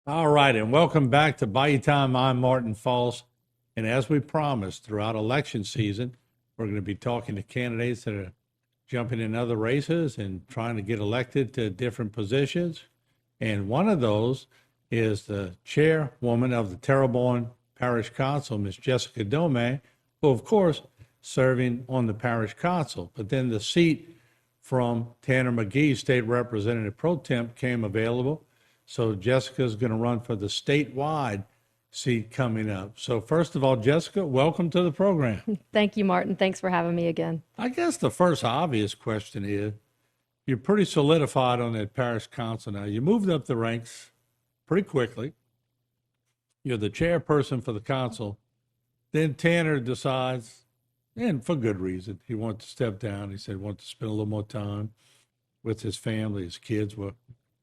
All right, and welcome back to Bayou Time. I'm Martin Falls. And as we promised, throughout election season, we're going to be talking to candidates that are jumping in other races and trying to get elected to different positions. And one of those is the chairwoman of the Terrebonne Parish Council, Miss Jessica Domangue, who, of course, serving on the parish council. But then the seat from Tanner McGee, state representative pro temp, came available. So Jessica's going to run for the statewide seat coming up. So first of all, Jessica, welcome to the program. Thank you, Martin. Thanks for having me again. I guess the first obvious question is, you're pretty solidified on that parish council now. You moved up the ranks pretty quickly. You're the chairperson for the council. Then Tanner decides, and for good reason, he wanted to step down. He said he wanted to spend a little more time with his family. His kids were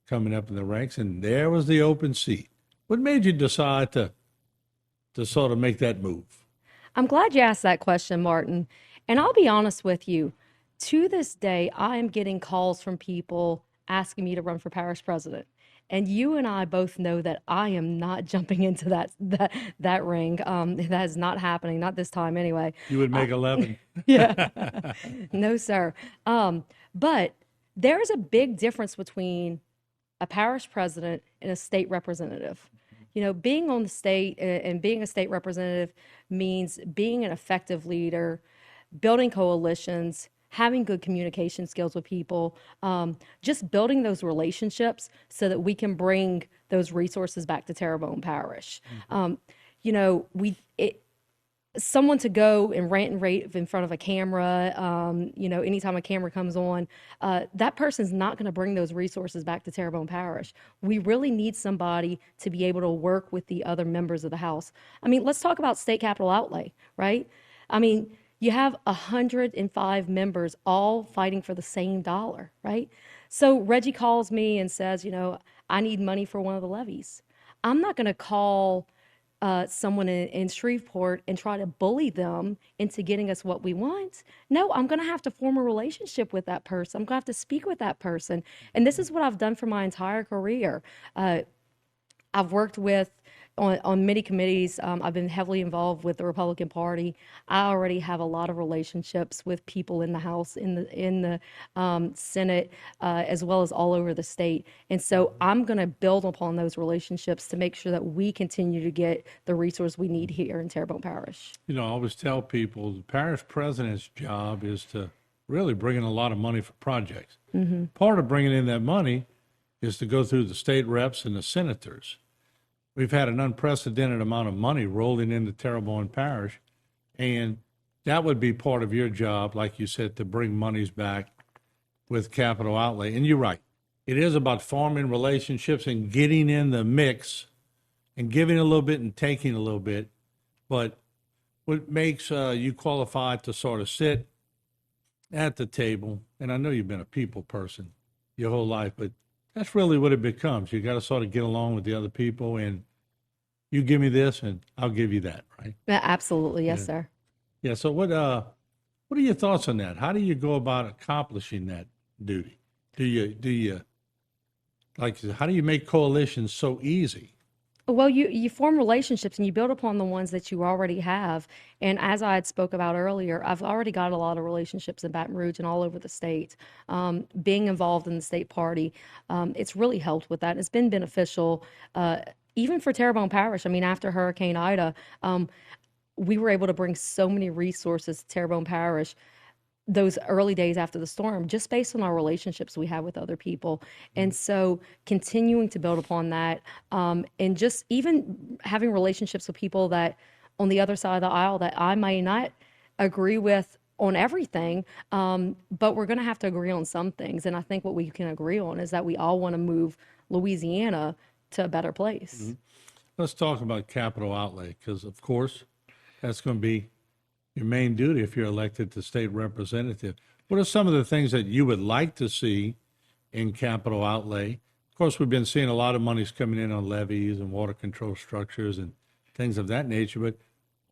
coming up in the ranks, and there was the open seat. What made you decide to sort of make that move? I'm glad you asked that question, Martin. And I'll be honest with you, to this day, I am getting calls from people asking me to run for parish president. And you and I both know that I am not jumping into that ring. That is not happening, not this time anyway. You would make 11. Yeah, no, sir. But there's a big difference between a parish president and a state representative. You know, being on the state and being a state representative means being an effective leader, building coalitions, having good communication skills with people, just building those relationships so that we can bring those resources back to Terrebonne Parish. You know, someone to go and rant and rave in front of a camera, you know, anytime a camera comes on, that person's not going to bring those resources back to Terrebonne Parish. We really need somebody to be able to work with the other members of the House. I mean, let's talk about state capital outlay, right? I mean, you have 105 members all fighting for the same dollar, right? So Reggie calls me and says, you know, I need money for one of the levies. I'm not going to call someone in Shreveport and try to bully them into getting us what we want. No, I'm going to have to form a relationship with that person. I'm going to have to speak with that person. And this is what I've done for my entire career. I've worked on many committees. I've been heavily involved with the Republican Party. I already have a lot of relationships with people in the House, in the Senate, as well as all over the state. And so I'm going to build upon those relationships to make sure that we continue to get the resource we need here in Terrebonne Parish. You know, I always tell people the parish president's job is to really bring in a lot of money for projects. Part of bringing in that money is to go through the state reps and the senators. We've had an unprecedented amount of money rolling into Terrebonne Parish, and that would be part of your job, like you said, to bring monies back with capital outlay. And you're right. It is about forming relationships and getting in the mix and giving a little bit and taking a little bit. But what makes you qualified to sort of sit at the table, and I know you've been a people person your whole life, but that's really what it becomes. You got to sort of get along with the other people, and you give me this, and I'll give you that, right? Yeah, absolutely. Yes, Yeah. sir. Yeah. So what are your thoughts on that? How do you go about accomplishing that duty? Do you like? How do you make coalitions so easy? Well, you form relationships and you build upon the ones that you already have. And as I had spoke about earlier, I've already got a lot of relationships in Baton Rouge and all over the state. Being involved in the state party, it's really helped with that. It's been beneficial, even for Terrebonne Parish. I mean, after Hurricane Ida, we were able to bring so many resources to Terrebonne Parish those early days after the storm, just based on our relationships we have with other people. And so continuing to build upon that, and just even having relationships with people that on the other side of the aisle that I may not agree with on everything, but we're going to have to agree on some things. And I think what we can agree on is that we all want to move Louisiana to a better place. Let's talk about capital outlay, because of course that's going to be your main duty if you're elected to state representative. What are some of the things that you would like to see in capital outlay? Of course, we've been seeing a lot of monies coming in on levees and water control structures and things of that nature, but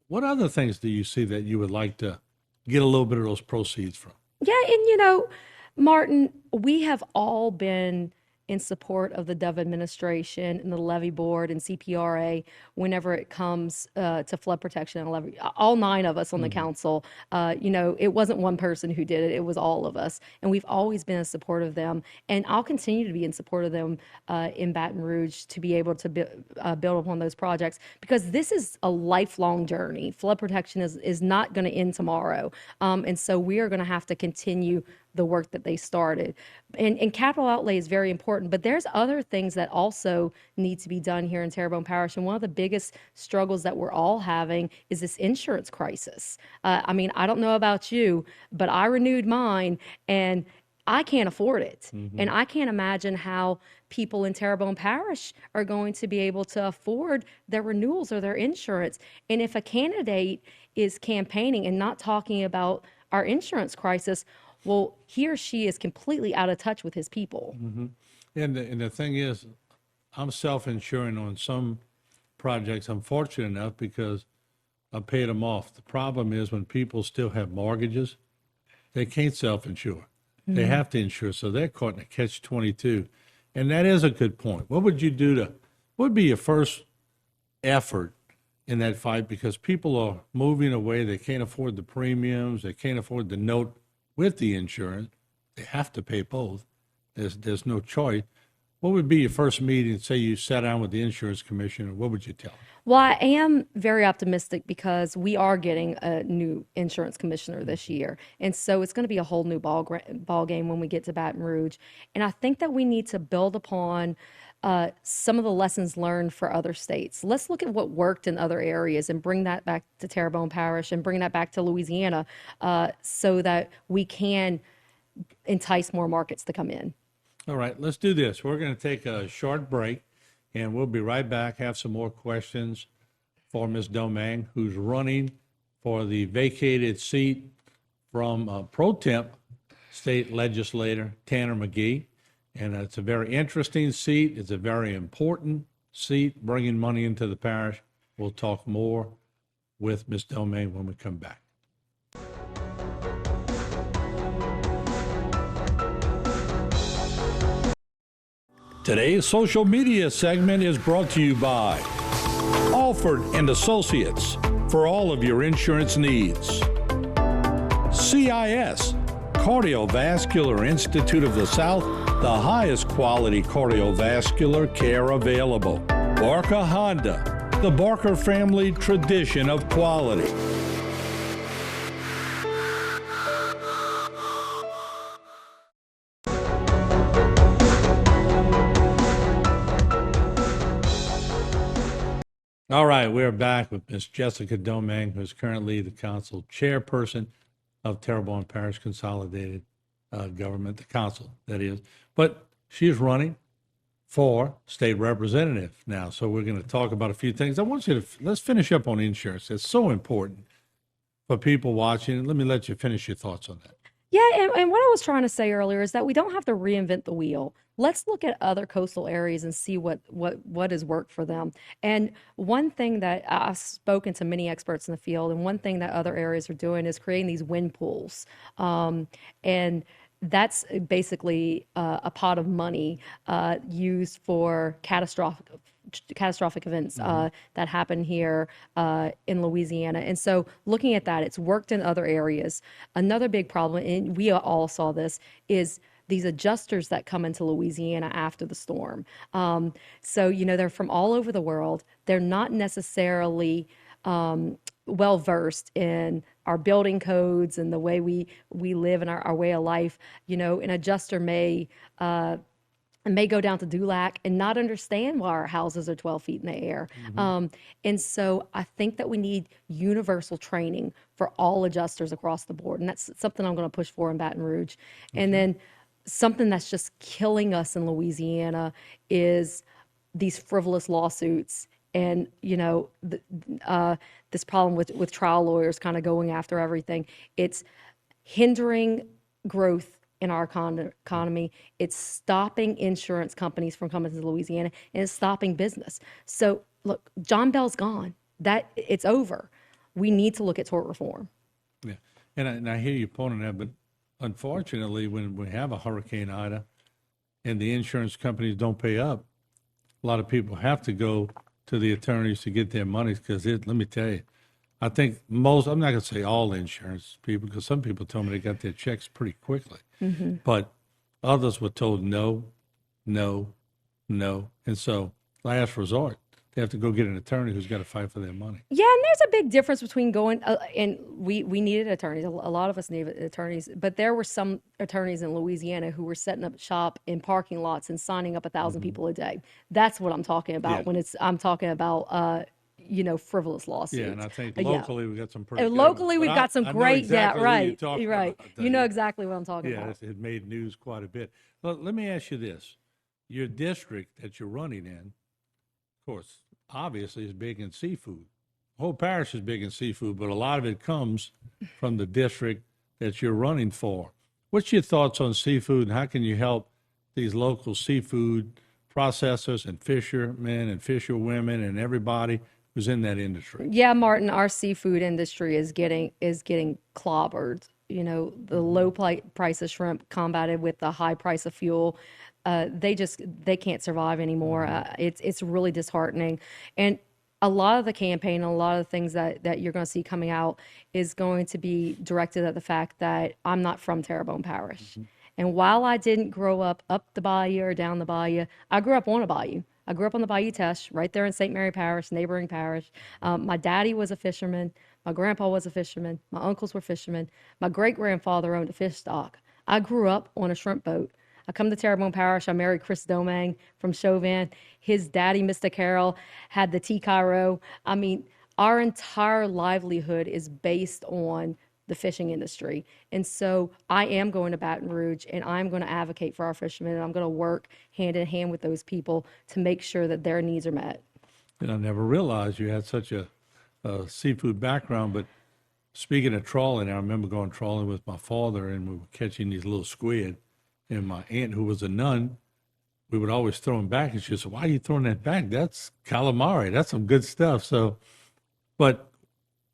what other things do you see that you would like to get a little bit of those proceeds from? Yeah, and you know, Martin, we have all been in support of the Dove administration and the levee board and CPRA whenever it comes to flood protection and levee. All 9 of us on the council, it wasn't one person who did it, it was all of us. And we've always been in support of them. And I'll continue to be in support of them in Baton Rouge to be able to build upon those projects, because this is a lifelong journey. Flood protection is not going to end tomorrow. And so we are going to have to continue the work that they started. And capital outlay is very important, but there's other things that also need to be done here in Terrebonne Parish. And one of the biggest struggles that we're all having is this insurance crisis. I mean, I don't know about you, but I renewed mine and I can't afford it. And I can't imagine how people in Terrebonne Parish are going to be able to afford their renewals or their insurance. And if a candidate is campaigning and not talking about our insurance crisis, well, he or she is completely out of touch with his people. And the thing is, I'm self-insuring on some projects. I'm fortunate enough because I paid them off. The problem is when people still have mortgages, they can't self-insure. They have to insure, so they're caught in a catch-22. And that is a good point. What would you do what would be your first effort in that fight? Because people are moving away. They can't afford the premiums. They can't afford the note with the insurance. They have to pay both. There's no choice. What would be your first meeting? Say you sat down with the insurance commissioner. What would you tell them? Well, I am very optimistic because we are getting a new insurance commissioner this year. And so it's going to be a whole new ball game when we get to Baton Rouge. And I think that we need to build upon some of the lessons learned for other states. Let's look at what worked in other areas and bring that back to Terrebonne Parish and bring that back to Louisiana so that we can entice more markets to come in. All right, let's do this. We're going to take a short break, and we'll be right back, have some more questions for Ms. Domangue, who's running for the vacated seat from pro temp state legislator Tanner McGee. And it's a very interesting seat. It's a very important seat, bringing money into the parish. We'll talk more with Ms. Domangue when we come back. Today's social media segment is brought to you by Alford and Associates for all of your insurance needs. CIS, Cardiovascular Institute of the South, the highest quality cardiovascular care available. Barker Honda, the Barker family tradition of quality. All right, we're back with Ms. Jessica Domangue, who is currently the council chairperson of Terrebonne Parish Consolidated Government, the council, that is. But she's running for state representative now. So we're going to talk about a few things. I want you to, let's finish up on insurance. It's so important for people watching. Let me let you finish your thoughts on that. Yeah, and what I was trying to say earlier is that we don't have to reinvent the wheel. Let's look at other coastal areas and see what has worked for them. And one thing that I've spoken to many experts in the field, and one thing that other areas are doing is creating these wind pools. And that's basically a pot of money used for catastrophic events that happen here in Louisiana. And so looking at that, it's worked in other areas. Another big problem, and we all saw this, is these adjusters that come into Louisiana after the storm. So, they're from all over the world. They're not necessarily well versed in our building codes and the way we live and our way of life. An adjuster may go down to Dulac and not understand why our houses are 12 feet in the air. And so I think that we need universal training for all adjusters across the board. And that's something I'm going to push for in Baton Rouge. And then something that's just killing us in Louisiana is these frivolous lawsuits. And, this problem with trial lawyers kind of going after everything. It's hindering growth in our economy. It's stopping insurance companies from coming to Louisiana, and it's stopping business. So look, John Bell's gone. It's over. We need to look at tort reform. Yeah, and I hear you pointing that, but unfortunately, when we have a Hurricane Ida, and the insurance companies don't pay up, a lot of people have to go to the attorneys to get their money because let me tell you, I think most, I'm not going to say all insurance people, because some people told me they got their checks pretty quickly, but others were told no, no, no. And so last resort, they have to go get an attorney who's got to fight for their money. Yeah, and there's a big difference between going and we needed attorneys. A lot of us needed attorneys, but there were some attorneys in Louisiana who were setting up shop in parking lots and signing up 1,000 people a day. That's what I'm talking about when I'm talking about frivolous lawsuits. Yeah, and I think locally we've got some pretty good locally ones. we've got some I great, exactly right. you're Right. about, You know exactly what I'm talking yeah, about. it made news quite a bit. Let me ask you this. Your district that you're running in, of course, obviously is big in seafood. The whole parish is big in seafood, but a lot of it comes from the district that you're running for. What's your thoughts on seafood, and how can you help these local seafood processors and fishermen and fisherwomen and everybody who's in that industry? Yeah, Martin, our seafood industry is getting clobbered. You know, the low price of shrimp combated with the high price of fuel. They can't survive anymore. It's really disheartening. And a lot of the campaign, a lot of the things that you're going to see coming out is going to be directed at the fact that I'm not from Terrebonne Parish. And while I didn't grow up the bayou or down the bayou, I grew up on a bayou. I grew up on the Bayou Teche, right there in St. Mary Parish, neighboring parish. My daddy was a fisherman. My grandpa was a fisherman. My uncles were fishermen. My great-grandfather owned a fish stock. I grew up on a shrimp boat. I come to Terrebonne Parish. I married Chris Domangue from Chauvin. His daddy, Mr. Carroll, had the T. Cairo. I mean, our entire livelihood is based on the fishing industry. And so I am going to Baton Rouge, and I'm going to advocate for our fishermen, and I'm going to work hand in hand with those people to make sure that their needs are met. And I never realized you had such a seafood background, but speaking of trawling, I remember going trawling with my father, and we were catching these little squid, and my aunt, who was a nun, we would always throw them back, and she said, "Why are you throwing that back? That's calamari. That's some good stuff." So, but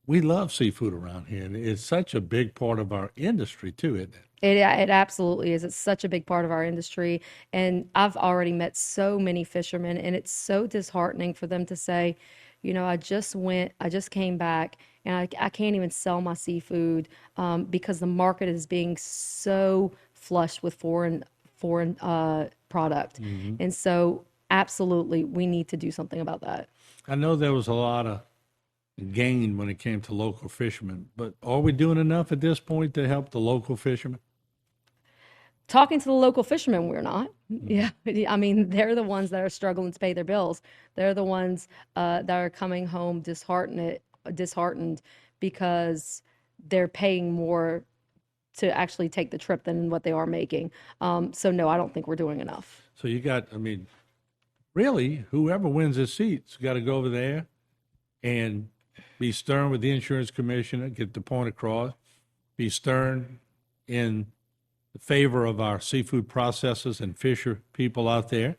we love seafood around here, and it's such a big part of our industry too, isn't it? It absolutely is. It's such a big part of our industry. And I've already met so many fishermen, and it's so disheartening for them to say, I just came back, and I can't even sell my seafood because the market is being so flushed with foreign product. And so absolutely, we need to do something about that. I know there was a lot of gain when it came to local fishermen, but are we doing enough at this point to help the local fishermen? Talking to the local fishermen, we're not. Yeah, I mean, they're the ones that are struggling to pay their bills. They're the ones that are coming home disheartened because they're paying more to actually take the trip than what they are making. So no, I don't think we're doing enough. So really, whoever wins this seat's got to go over there and be stern with the insurance commissioner, get the point across, be stern in favor of our seafood processors and fisher people out there.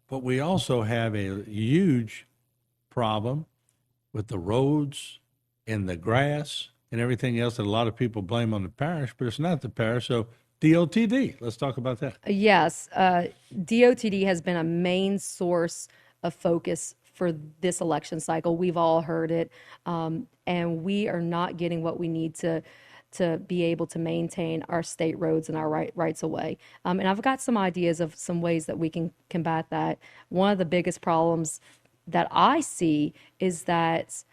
But we also have a huge problem with the roads and the grass and everything else that a lot of people blame on the parish, but it's not the parish. So DOTD, let's talk about that. Yes, DOTD has been a main source of focus for this election cycle. We've all heard it, and we are not getting what we need to be able to maintain our state roads and our rights of way. And I've got some ideas of some ways that we can combat that. One of the biggest problems that I see is that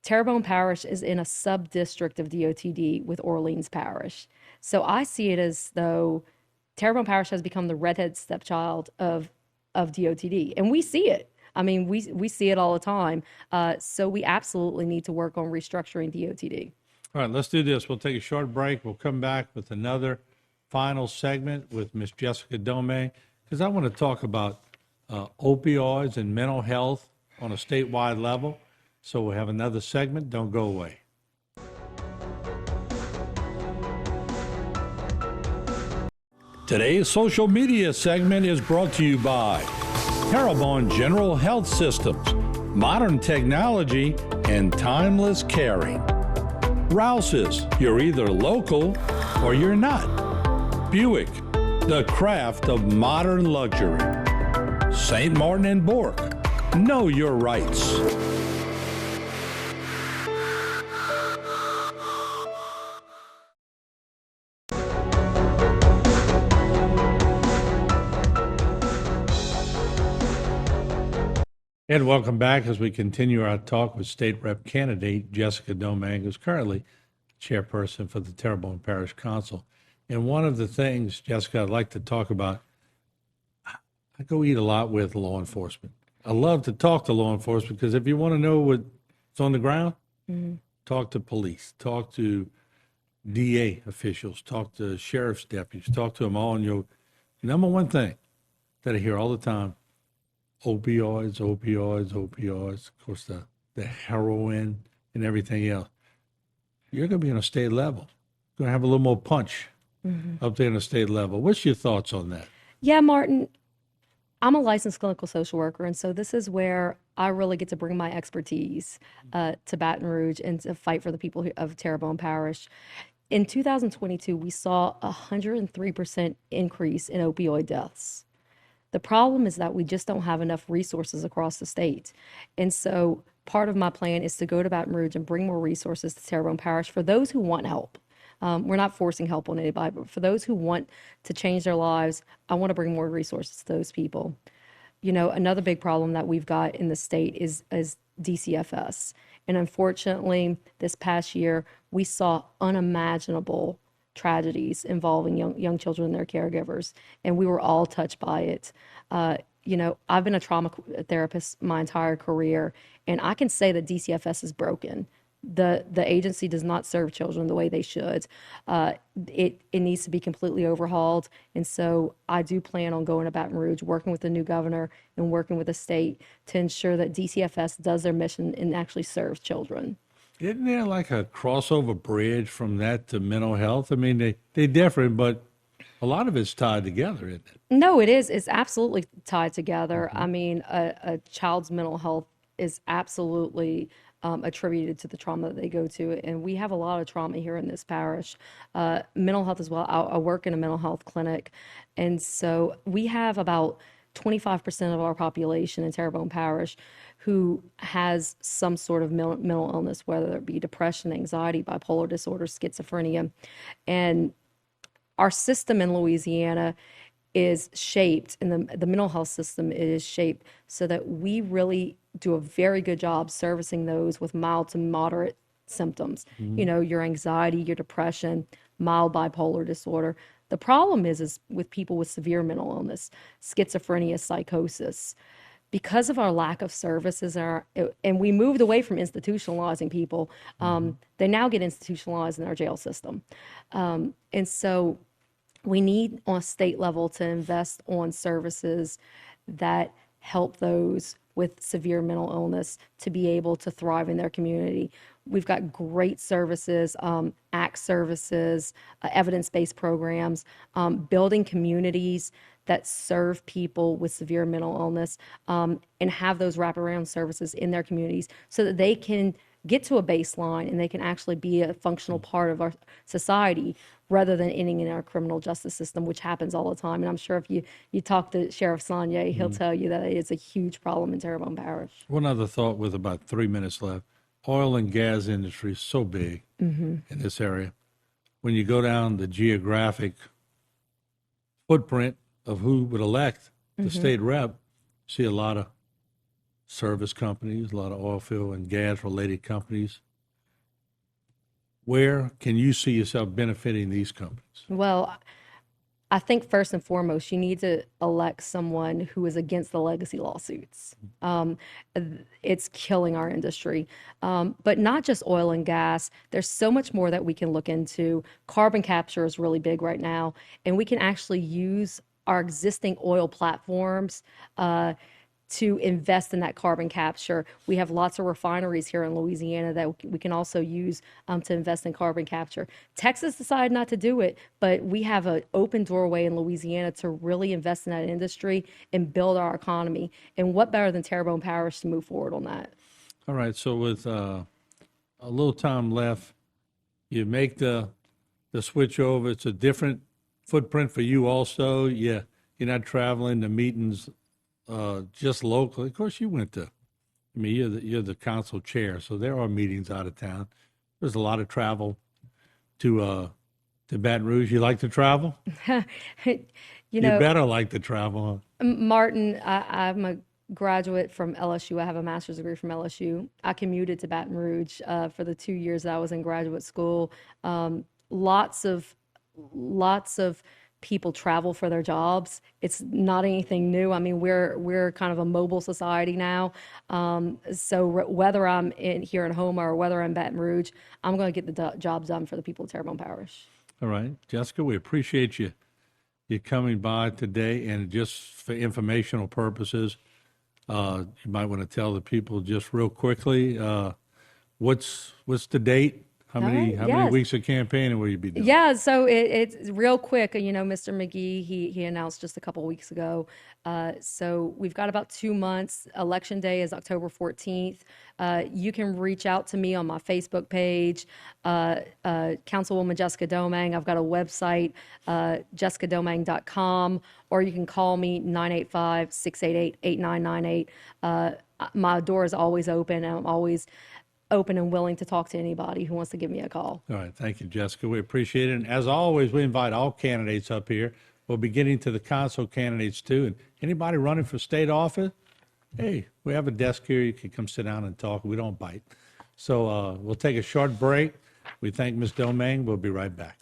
Terrebonne Parish is in a sub-district of DOTD with Orleans Parish. So I see it as though Terrebonne Parish has become the redhead stepchild of DOTD, and we see it. I mean, we see it all the time. So we absolutely need to work on restructuring DOTD. All right, let's do this. We'll take a short break. We'll come back with another final segment with Miss Jessica Domangue, because I want to talk about opioids and mental health on a statewide level. So we'll have another segment. Don't go away. Today's social media segment is brought to you by Terrebonne General Health Systems, modern technology, and timeless caring. Rouse's, you're either local or you're not. Buick, the craft of modern luxury. St. Martin and Bork, know your rights. And welcome back as we continue our talk with State Rep candidate Jessica Domangue, who's currently chairperson for the Terrebonne Parish Council. And one of the things, Jessica, I'd like to talk about, I go eat a lot with law enforcement. I love to talk to law enforcement because if you want to know what's on the ground, talk to police, talk to DA officials, talk to sheriff's deputies, talk to them all. And your number one thing that I hear all the time, opioids, opioids, opioids, of course, the heroin and everything else. You're going to be on a state level. Going to have a little more punch up there on a state level. What's your thoughts on that? Yeah, Martin, I'm a licensed clinical social worker, and so this is where I really get to bring my expertise to Baton Rouge and to fight for the people of Terrebonne Parish. In 2022, we saw a 103% increase in opioid deaths. The problem is that we just don't have enough resources across the state. And so part of my plan is to go to Baton Rouge and bring more resources to Terrebonne Parish for those who want help. We're not forcing help on anybody, but for those who want to change their lives, I want to bring more resources to those people. You know, another big problem that we've got in the state is DCFS. And unfortunately, this past year, we saw unimaginable tragedies involving young children and their caregivers, and we were all touched by it. You know, I've been a trauma therapist my entire career, and I can say that DCFS is broken. The agency does not serve children the way they should. It needs to be completely overhauled, and so I do plan on going to Baton Rouge, working with the new governor and working with the state to ensure that DCFS does their mission and actually serves children. Isn't there like a crossover bridge from that to mental health? I mean, they different, but a lot of it's tied together, isn't it? No, it is. It's absolutely tied together. I mean, a child's mental health is absolutely attributed to the trauma that they go to. And we have a lot of trauma here in this parish. Mental health as well. I work in a mental health clinic. And so we have about 25% of our population in Terrebonne Parish who has some sort of mental illness, whether it be depression, anxiety, bipolar disorder, schizophrenia. And our system in Louisiana is shaped, and the mental health system is shaped so that we really do a very good job servicing those with mild to moderate symptoms. You know, your anxiety, your depression, mild bipolar disorder. The problem is with people with severe mental illness, schizophrenia, psychosis. Because of our lack of services, and we moved away from institutionalizing people, they now get institutionalized in our jail system. And so we need on a state level to invest on services that help those with severe mental illness to be able to thrive in their community. We've got great services, ACT services, evidence-based programs, building communities that serve people with severe mental illness, and have those wraparound services in their communities so that they can get to a baseline and they can actually be a functional part of our society rather than ending in our criminal justice system, which happens all the time. And I'm sure if you talk to Sheriff Sonnier, he'll tell you that it's a huge problem in Terrebonne Parish. One other thought with about 3 minutes left. Oil and gas industry is so big in this area. When you go down the geographic footprint of who would elect the state rep, see a lot of service companies, a lot of oil field and gas related companies. Where can you see yourself benefiting these companies? Well, I think first and foremost, you need to elect someone who is against the legacy lawsuits. It's killing our industry. But not just oil and gas. There's so much more that we can look into. Carbon capture is really big right now, and we can actually use our existing oil platforms to invest in that carbon capture. We have lots of refineries here in Louisiana that we can also use to invest in carbon capture. Texas decided not to do it, but we have an open doorway in Louisiana to really invest in that industry and build our economy. And what better than Terrebonne Parish to move forward on that? All right, so with a little time left, you make the switch over. It's a different footprint for you also. Yeah, you're not traveling to meetings just locally. Of course, you went to. I mean, you're the council chair, so there are meetings out of town. There's a lot of travel to Baton Rouge. You like to travel? You You know, better like to travel. Huh? Martin, I'm a graduate from LSU. I have a master's degree from LSU. I commuted to Baton Rouge for the 2 years that I was in graduate school. Lots of people travel for their jobs. It's not anything new. I mean, we're kind of a mobile society now. Whether I'm here in Houma or whether I'm in Baton Rouge, I'm going to get the job done for the people of Terrebonne Parish. All right, Jessica, we appreciate you coming by today, and just for informational purposes, you might want to tell the people just real quickly, what's the date? How All many right, how many yes. weeks of campaigning will you be doing? Yeah, so it's real quick. Mr. McGee, he announced just a couple weeks ago. So we've got about 2 months. Election day is October 14th. You can reach out to me on my Facebook page, Councilwoman Jessica Domangue. I've got a website, jessicadomangue.com, or you can call me 985-688-8998. My door is always open, and I'm always open and willing to talk to anybody who wants to give me a call. All right, thank you, Jessica. We appreciate it. And as always, we invite all candidates up here. We'll be getting to the council candidates too. And anybody running for state office, hey, we have a desk here. You can come sit down and talk. We don't bite. So we'll take a short break. We thank Ms. Domangue. We'll be right back.